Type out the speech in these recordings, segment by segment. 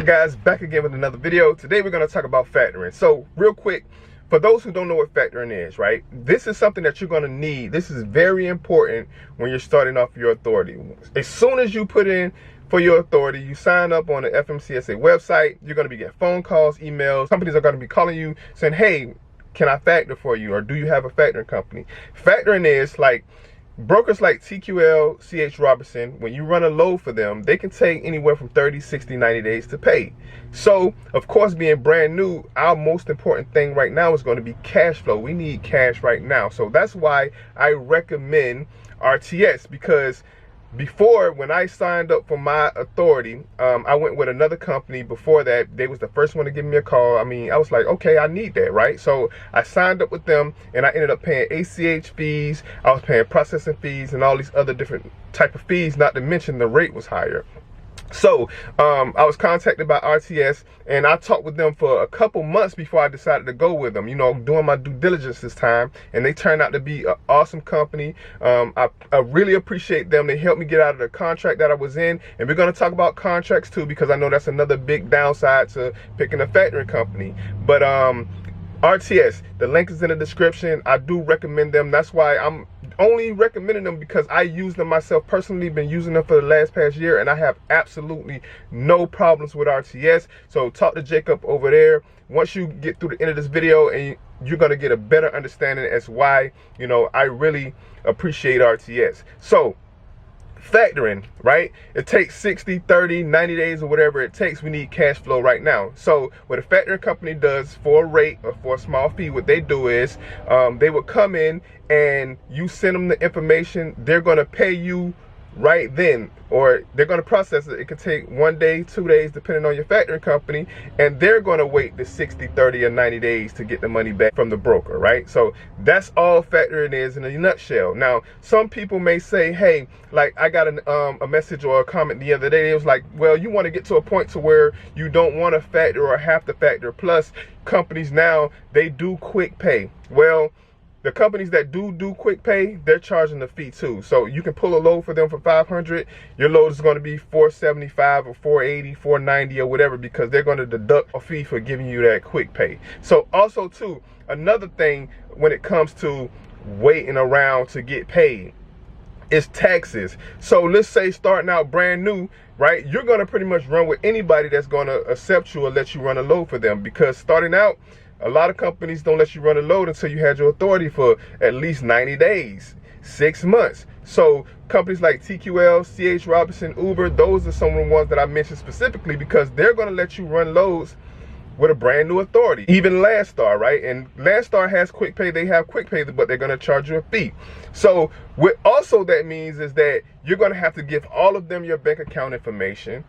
guys, back again with another video. Today we're going to talk about factoring. So real quick, for those who don't know what factoring is, right, this is something that you're going to need. This is very important when you're starting off your authority. As soon as you put in for your authority, you sign up on the FMCSA website, you're going to be getting phone calls, emails. Companies are going to be calling you saying, hey, can I factor for you, or do you have a factoring company? Factoring is like brokers like TQL, CH Robinson. When you run a load for them, they can take anywhere from 30, 60, 90 days to pay. So, of course, being brand new, our most important thing right now is going to be cash flow. We need cash right now. So that's why I recommend RTS, because before, when I signed up for my authority, I went with another company before that. They was the first one to give me a call. I mean, I was like, okay, I need that, right? So I signed up with them, and I ended up paying ACH fees. I was paying processing fees and all these other different type of fees, not to mention the rate was higher. So I was contacted by RTS, and I talked with them for a couple months before I decided to go with them, you know, doing my due diligence this time, and they turned out to be an awesome company. I really appreciate them. They helped me get out of the contract that I was in, and we're going to talk about contracts too, because I know that's another big downside to picking a factoring company. But RTS, the link is in the description. I do recommend them. That's why I'm only recommending them, because I use them myself personally. Been using them for the past year, and I have absolutely no problems with RTS. So talk to Jacob over there. Once you get through the end of this video, and you're going to get a better understanding as why, you know, I really appreciate RTS. So factoring, right? It takes 60, 30, 90 days or whatever it takes. We need cash flow right now. So what a factoring company does for a rate or for a small fee, what they do is they would come in and you send them the information. They're going to pay you right then, or they're going to process it. It could take 1 day, 2 days, depending on your factoring company, and they're going to wait the 60, 30, or 90 days to get the money back from the broker, right? So that's all factoring is in a nutshell. Now, some people may say, hey, like I got a message or a comment the other day. It was like, well, you want to get to a point to where you don't want to factor or have to factor. Plus, companies now, they do quick pay. Well, the companies that do quick pay, they're charging the fee too. So you can pull a load for them for $500. Your load is going to be $475 or $480, $490 or whatever, because they're going to deduct a fee for giving you that quick pay. So also too, another thing when it comes to waiting around to get paid is taxes. So let's say starting out brand new, right? You're going to pretty much run with anybody that's going to accept you or let you run a load for them, because starting out, a lot of companies don't let you run a load until you had your authority for at least 90 days, 6 months. So companies like TQL, CH Robinson, Uber, those are some of the ones that I mentioned specifically, because they're going to let you run loads with a brand new authority. Even Landstar, right? And Landstar has quick pay. They have quick pay, but they're going to charge you a fee. So what also that means is that you're going to have to give all of them your bank account information.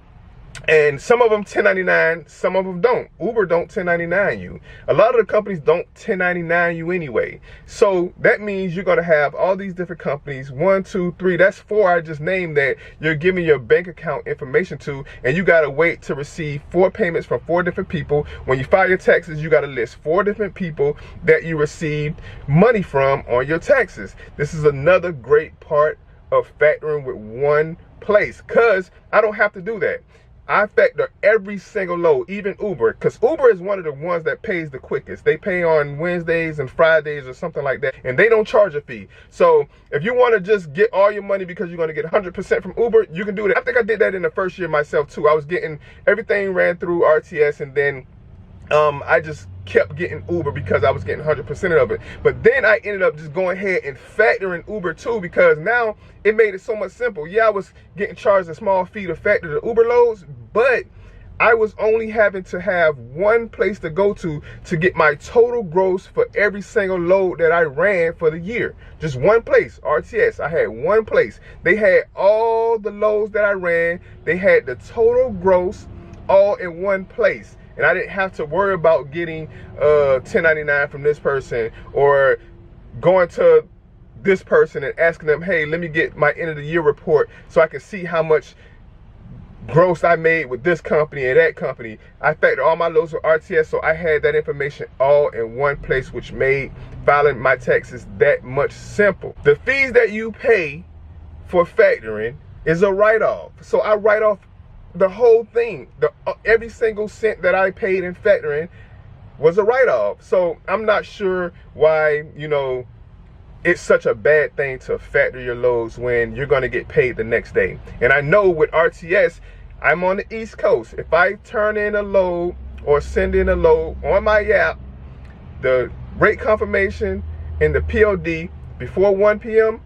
And some of them 1099, some of them don't. Uber don't 1099 you. A lot of the companies don't 1099 you anyway. So that means you're going to have all these different companies, 1, 2, 3, that's 4 I just named, that you're giving your bank account information to, and you got to wait to receive 4 payments from 4 different people. When you file your taxes, you got to list 4 different people that you received money from on your taxes. This is another great part of factoring with one place, because I don't have to do that. I factor every single load, even Uber, because Uber is one of the ones that pays the quickest. They pay on Wednesdays and Fridays or something like that, and they don't charge a fee. So if you want to just get all your money because you're going to get 100% from Uber, you can do that. I think I did that in the first year myself too. I was getting everything ran through RTS, and then I just kept getting Uber because I was getting 100% of it. But then I ended up just going ahead and factoring Uber too, because now it made it so much simple. Yeah, I was getting charged a small fee to factor the Uber loads, but I was only having to have one place to go to get my total gross for every single load that I ran for the year. Just one place, RTS. I had one place. They had all the loads that I ran. They had the total gross all in one place. And I didn't have to worry about getting 1099 from this person, or going to this person and asking them, hey, let me get my end of the year report so I can see how much gross I made with this company and that company. I factored all my loads with RTS, so I had that information all in one place, which made filing my taxes that much simple. The fees that you pay for factoring is a write-off. So I write off the whole thing, every single cent that I paid in factoring was a write-off. So I'm not sure why, it's such a bad thing to factor your loads when you're going to get paid the next day. And I know with RTS, I'm on the East Coast. If I turn in a load or send in a load on my app, the rate confirmation and the POD before 1 p.m.,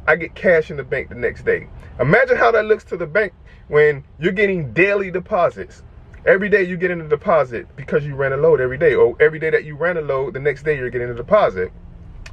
I get cash in the bank the next day. Imagine how that looks to the bank when you're getting daily deposits. Every day you get in a deposit because you ran a load every day, or every day that you ran a load, the next day you're getting a deposit.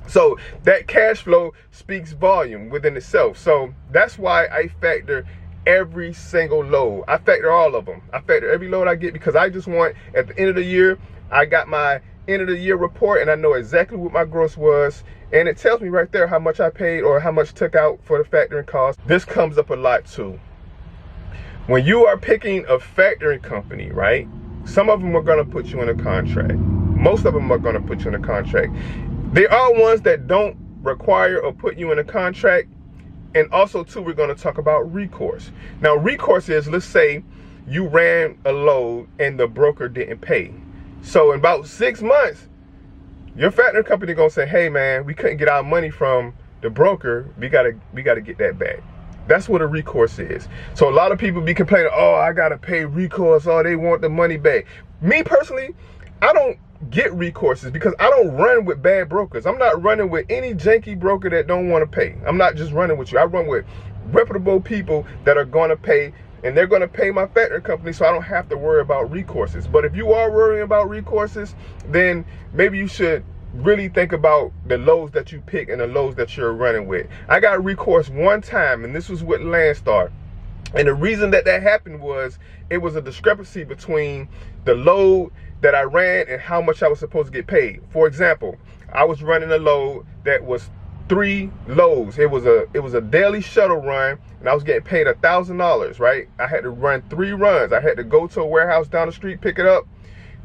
So that cash flow speaks volume within itself. So that's why I factor every single load. I factor all of them. I factor every load I get because I just want, at the end of the year, I got my end of the year report and I know exactly what my gross was. And it tells me right there how much I paid or how much took out for the factoring cost. This comes up a lot too. When you are picking a factoring company, right? Some of them are gonna put you in a contract. Most of them are gonna put you in a contract. There are ones that don't require or put you in a contract. And also too, we're gonna talk about recourse. Now recourse is, let's say you ran a load and the broker didn't pay. So in about 6 months, your factoring company gonna say, hey man, we couldn't get our money from the broker. We gotta get that back. That's what a recourse is. So a lot of people be complaining, oh, I gotta pay recourse, oh, they want the money back. Me personally, I don't get recourses because I don't run with bad brokers. I'm not running with any janky broker that don't want to pay. I'm not just running with you. I run with reputable people that are going to pay, and they're going to pay my factoring company, so I don't have to worry about recourses. But if you are worrying about recourses, then maybe you should really think about the loads that you pick and the loads that you're running with. I got recourse one time, and this was with Landstar. And the reason that happened was it was a discrepancy between the load that I ran and how much I was supposed to get paid. For example, I was running a load that was 3 loads. It was a daily shuttle run, and I was getting paid $1,000, right? I had to run 3 runs. I had to go to a warehouse down the street, pick it up,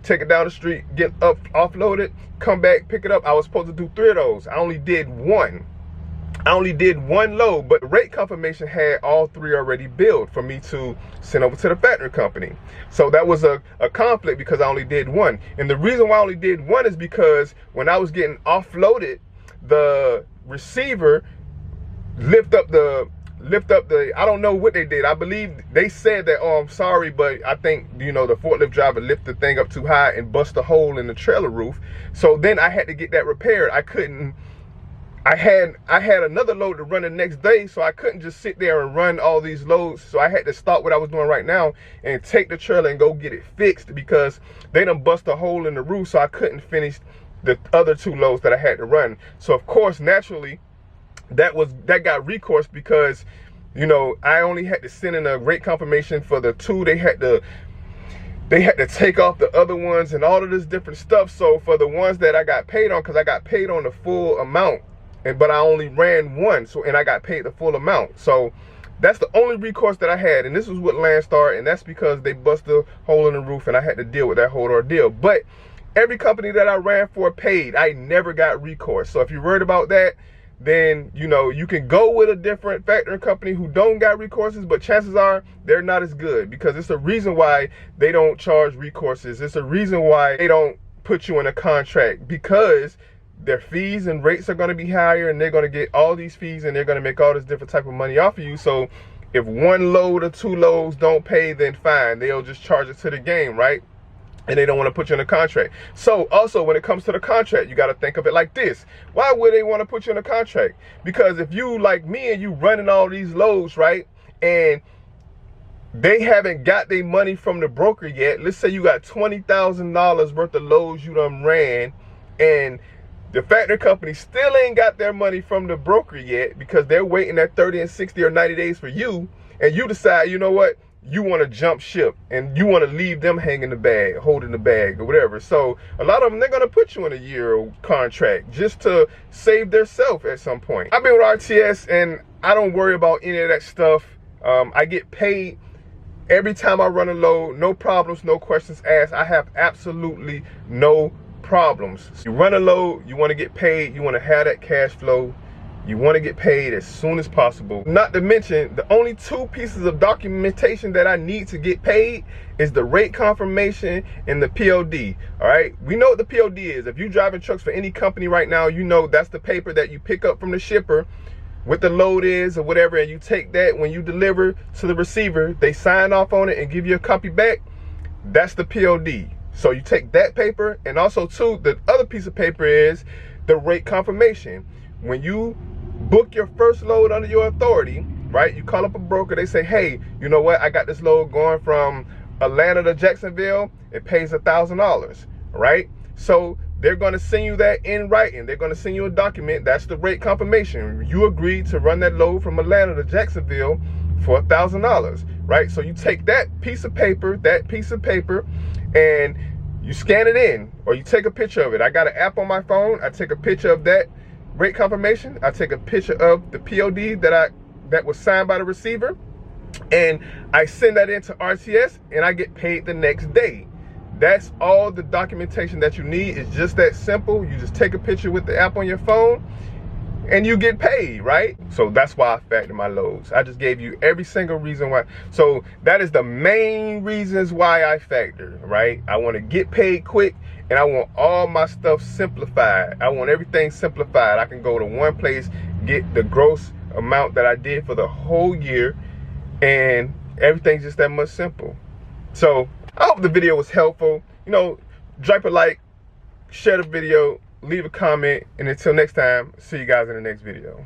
take it down the street, get up, offload it, come back, pick it up. I was supposed to do 3 of those. I only did 1. I only did 1 load, but the rate confirmation had all 3 already billed for me to send over to the factoring company. So that was a conflict because I only did 1. And the reason why I only did 1 is because when I was getting offloaded, the receiver lift up the, I don't know what they did. I believe they said that, oh, I'm sorry, but I think, the forklift driver lifted the thing up too high and bust a hole in the trailer roof. So then I had to get that repaired. I had another load to run the next day, so I couldn't just sit there and run all these loads. So I had to stop what I was doing right now and take the trailer and go get it fixed because they done bust a hole in the roof, so I couldn't finish the other 2 loads that I had to run. So of course, naturally, that got recourse because, I only had to send in a rate confirmation for the 2. They had to take off the other ones and all of this different stuff. So for the ones that I got paid on, because I got paid on the full amount, but I only ran 1, and I got paid the full amount. So that's the only recourse that I had, and this was with Landstar, and that's because they busted a hole in the roof, and I had to deal with that whole ordeal. But every company that I ran for paid. I never got recourse. So if you're worried about that, then you can go with a different factoring company who don't got recourses, but chances are they're not as good because it's a reason why they don't charge recourses. It's a reason why they don't put you in a contract, because their fees and rates are going to be higher, and they're going to get all these fees, and they're going to make all this different type of money off of you. So if 1 load or 2 loads don't pay, then fine, they'll just charge it to the game, right? And they don't want to put you in a contract. So also, when it comes to the contract, you got to think of it like this. Why would they want to put you in a contract? Because if you, like me, and you running all these loads, right, and they haven't got their money from the broker yet, let's say you got $20,000 worth of loads you done ran, and the factory company still ain't got their money from the broker yet because they're waiting at 30 and 60 or 90 days for you, and you decide, you know what, you want to jump ship and you want to leave them hanging the bag, holding the bag or whatever. So a lot of them, they're going to put you in a year contract just to save their self at some point. I've been with RTS and I don't worry about any of that stuff. I get paid every time I run a load, no problems, no questions asked. I have absolutely no problems. You run a load, you want to get paid, you want to have that cash flow, You want to get paid as soon as possible. Not to mention, the only 2 pieces of documentation that I need to get paid is the rate confirmation and the POD. All right, we know what the POD is. If you're driving trucks for any company right now, you know that's the paper that you pick up from the shipper, what the load is or whatever, and you take that when you deliver to the receiver. They sign off on it and give you a copy back. That's the POD. So you take that paper, and also too, the other piece of paper is the rate confirmation. When you book your first load under your authority, right, you call up a broker, they say, hey, you know what, I got this load going from Atlanta to Jacksonville, it pays $1,000, right? So they're going to send you that in writing. They're going to send you a document. That's the rate confirmation. You agreed to run that load from Atlanta to Jacksonville for $1,000, right? So you take that piece of paper, and you scan it in, or you take a picture of it. I got an app on my phone. I take a picture of that rate confirmation. I take a picture of the POD that was signed by the receiver, and I send that into RTS, and I get paid the next day. That's all the documentation that you need. It's just that simple. You just take a picture with the app on your phone and you get paid, right? So that's why I factor my loads. I just gave you every single reason why. So that is the main reasons why I factor, right? I want to get paid quick, and I want all my stuff simplified. I want everything simplified. I can go to one place, get the gross amount that I did for the whole year, and everything's just that much simple. So I hope the video was helpful. You know, drop a like, share the video, leave a comment, and until next time, see you guys in the next video.